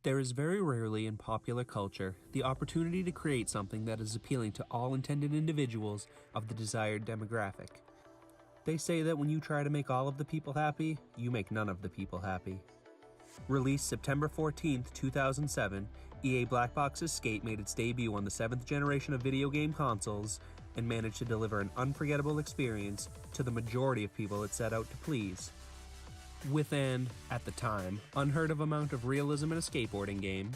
There is very rarely in popular culture the opportunity to create something that is appealing to all intended individuals of the desired demographic. They say that when you try to make all of the people happy, you make none of the people happy. Released September 14th, 2007, EA Black Box's Skate made its debut on the 7th generation of video game consoles and managed to deliver an unforgettable experience to the majority of people it set out to please. With an, at the time, unheard of amount of realism in a skateboarding game,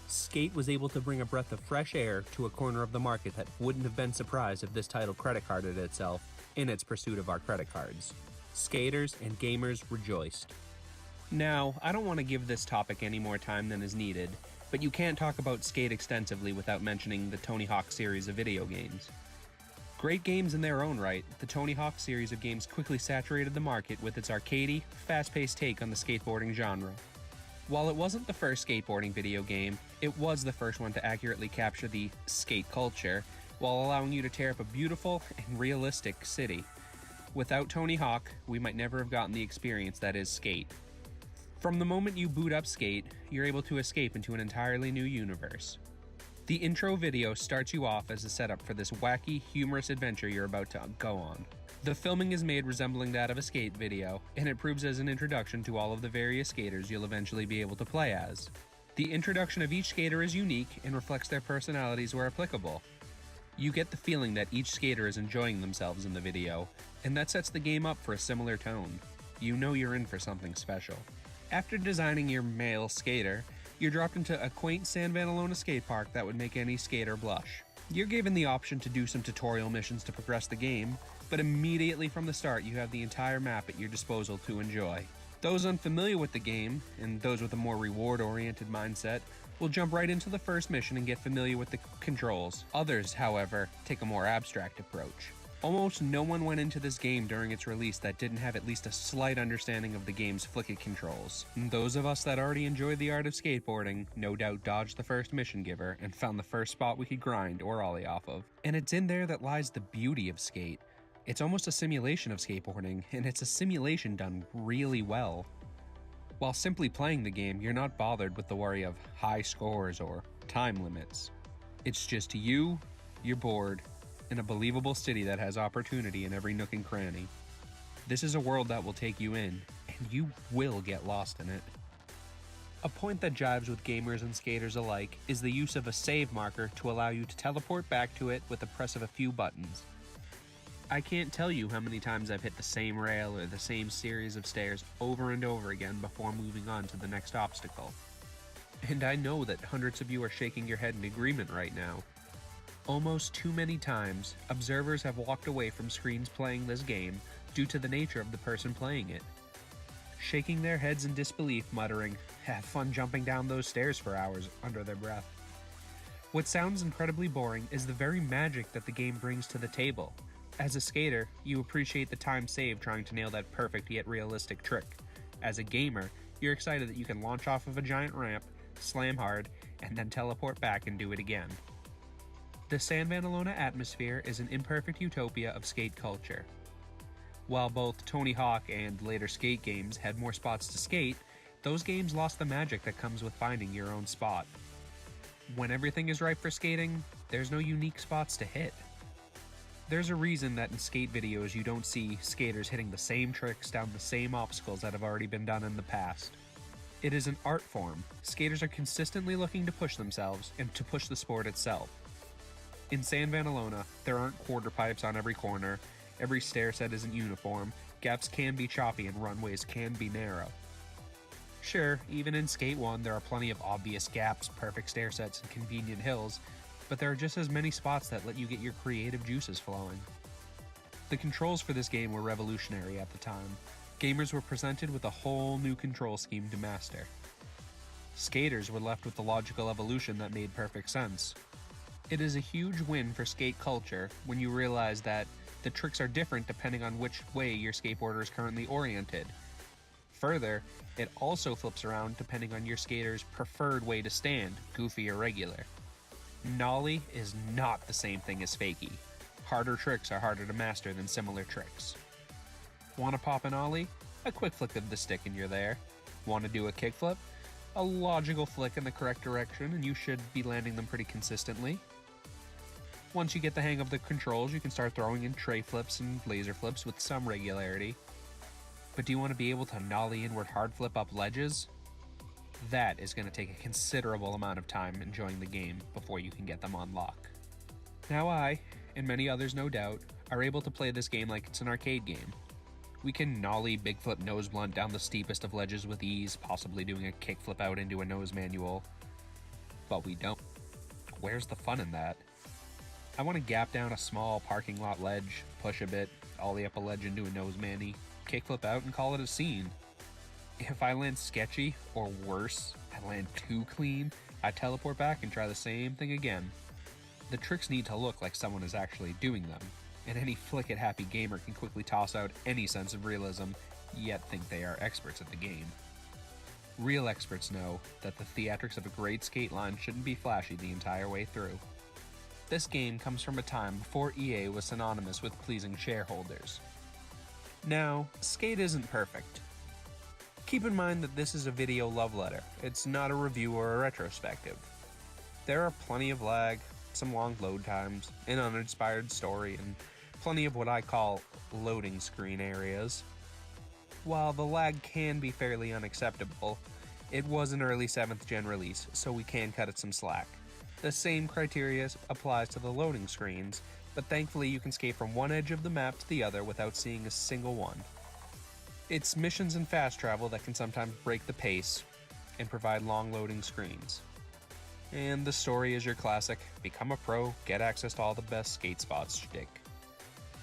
Skate was able to bring a breath of fresh air to a corner of the market that wouldn't have been surprised if this title credit carded itself in its pursuit of our credit cards. Skaters and gamers rejoiced. Now, I don't want to give this topic any more time than is needed, but you can't talk about Skate extensively without mentioning the Tony Hawk series of video games. Great games in their own right, the Tony Hawk series of games quickly saturated the market with its arcadey, fast-paced take on the skateboarding genre. While it wasn't the first skateboarding video game, it was the first one to accurately capture the skate culture, while allowing you to tear up a beautiful and realistic city. Without Tony Hawk, we might never have gotten the experience that is Skate. From the moment you boot up Skate, you're able to escape into an entirely new universe. The intro video starts you off as a setup for this wacky, humorous adventure you're about to go on. The filming is made resembling that of a skate video, and it proves as an introduction to all of the various skaters you'll eventually be able to play as. The introduction of each skater is unique and reflects their personalities where applicable. You get the feeling that each skater is enjoying themselves in the video, and that sets the game up for a similar tone. You know you're in for something special. After designing your male skater, you're dropped into a quaint San Vanalona skate park that would make any skater blush. You're given the option to do some tutorial missions to progress the game, but immediately from the start you have the entire map at your disposal to enjoy. Those unfamiliar with the game, and those with a more reward-oriented mindset, will jump right into the first mission and get familiar with the controls. Others, however, take a more abstract approach. Almost no one went into this game during its release that didn't have at least a slight understanding of the game's flicky controls. And those of us that already enjoy the art of skateboarding no doubt dodged the first mission giver and found the first spot we could grind or ollie off of. And it's in there that lies the beauty of Skate. It's almost a simulation of skateboarding, and it's a simulation done really well. While simply playing the game, you're not bothered with the worry of high scores or time limits. It's just you, your board, in a believable city that has opportunity in every nook and cranny. This is a world that will take you in, and you will get lost in it. A point that jives with gamers and skaters alike is the use of a save marker to allow you to teleport back to it with the press of a few buttons. I can't tell you how many times I've hit the same rail or the same series of stairs over and over again before moving on to the next obstacle. And I know that hundreds of you are shaking your head in agreement right now. Almost too many times, observers have walked away from screens playing this game due to the nature of the person playing it, shaking their heads in disbelief, muttering, "Have fun jumping down those stairs for hours," under their breath. What sounds incredibly boring is the very magic that the game brings to the table. As a skater, you appreciate the time saved trying to nail that perfect yet realistic trick. As a gamer, you're excited that you can launch off of a giant ramp, slam hard, and then teleport back and do it again. The San Vanalona atmosphere is an imperfect utopia of skate culture. While both Tony Hawk and later Skate games had more spots to skate, those games lost the magic that comes with finding your own spot. When everything is right for skating, there's no unique spots to hit. There's a reason that in skate videos you don't see skaters hitting the same tricks down the same obstacles that have already been done in the past. It is an art form. Skaters are consistently looking to push themselves and to push the sport itself. In San Vanalona, there aren't quarter pipes on every corner, every stair set isn't uniform, gaps can be choppy and runways can be narrow. Sure, even in Skate 1 there are plenty of obvious gaps, perfect stair sets, and convenient hills, but there are just as many spots that let you get your creative juices flowing. The controls for this game were revolutionary at the time. Gamers were presented with a whole new control scheme to master. Skaters were left with the logical evolution that made perfect sense. It is a huge win for skate culture when you realize that the tricks are different depending on which way your skateboarder is currently oriented. Further, it also flips around depending on your skater's preferred way to stand, goofy or regular. Nollie is not the same thing as fakie. Harder tricks are harder to master than similar tricks. Want to pop an ollie? A quick flick of the stick and you're there. Want to do a kickflip? a logical flick in the correct direction, and you should be landing them pretty consistently. Once you get the hang of the controls, you can start throwing in tray flips and laser flips with some regularity. But do you want to be able to nollie inward hard flip up ledges? That is going to take a considerable amount of time enjoying the game before you can get them on lock. Now I, and many others no doubt, are able to play this game like it's an arcade game. We can nollie big flip nose blunt down the steepest of ledges with ease, possibly doing a kick flip out into a nose manual. But we don't. Where's the fun in that? I want to gap down a small parking lot ledge, push a bit, ollie up a ledge into a nose manny, kick flip out and call it a scene. If I land sketchy, or worse, I land too clean, I teleport back and try the same thing again. The tricks need to look like someone is actually doing them, and any flick-it-happy gamer can quickly toss out any sense of realism, yet think they are experts at the game. Real experts know that the theatrics of a great skate line shouldn't be flashy the entire way through. This game comes from a time before EA was synonymous with pleasing shareholders. Now, skate isn't perfect. Keep in mind that this is a video love letter. It's not a review or a retrospective. There are plenty of lag, some long load times, an uninspired story, and plenty of what I call loading screen areas. While the lag can be fairly unacceptable, it was an early 7th gen release, so we can cut it some slack. The same criteria applies to the loading screens, but thankfully you can skate from one edge of the map to the other without seeing a single one. It's missions and fast travel that can sometimes break the pace and provide long loading screens. And the story is your classic, become a pro, get access to all the best skate spots shtick.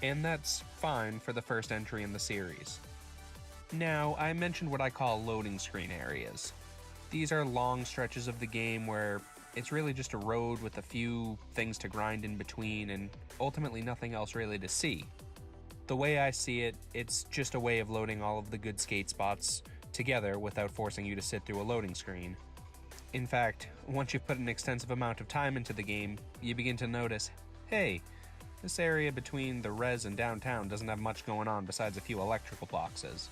And that's fine for the first entry in the series. Now, I mentioned what I call loading screen areas. These are long stretches of the game where it's really just a road with a few things to grind in between and ultimately nothing else really to see. The way I see it, it's just a way of loading all of the good skate spots together without forcing you to sit through a loading screen. In fact, once you've put an extensive amount of time into the game, you begin to notice, hey, this area between the res and downtown doesn't have much going on besides a few electrical boxes.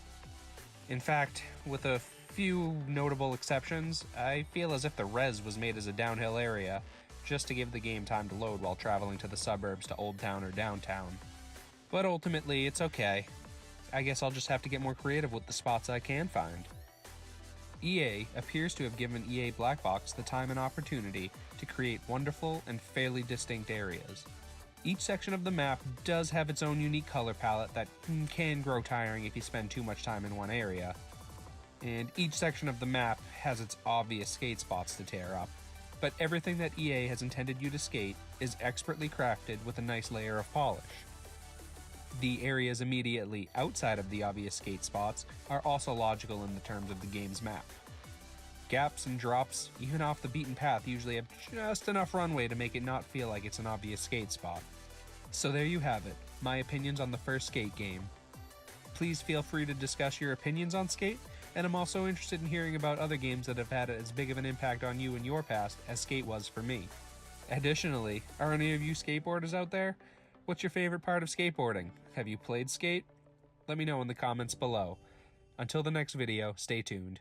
In fact, with a few notable exceptions, I feel as if the res was made as a downhill area just to give the game time to load while traveling to the suburbs to Old Town or downtown. But ultimately, it's okay. I guess I'll just have to get more creative with the spots I can find. EA appears to have given EA Black Box the time and opportunity to create wonderful and fairly distinct areas. Each section of the map does have its own unique color palette that can grow tiring if you spend too much time in one area. And each section of the map has its obvious skate spots to tear up, but everything that EA has intended you to skate is expertly crafted with a nice layer of polish. The areas immediately outside of the obvious skate spots are also logical in the terms of the game's map. Gaps and drops, even off the beaten path, usually have just enough runway to make it not feel like it's an obvious skate spot. So there you have it, my opinions on the first Skate game. Please feel free to discuss your opinions on Skate, and I'm also interested in hearing about other games that have had as big of an impact on you in your past as Skate was for me. Additionally, are any of you skateboarders out there? What's your favorite part of skateboarding? Have you played Skate? Let me know in the comments below. Until the next video, stay tuned.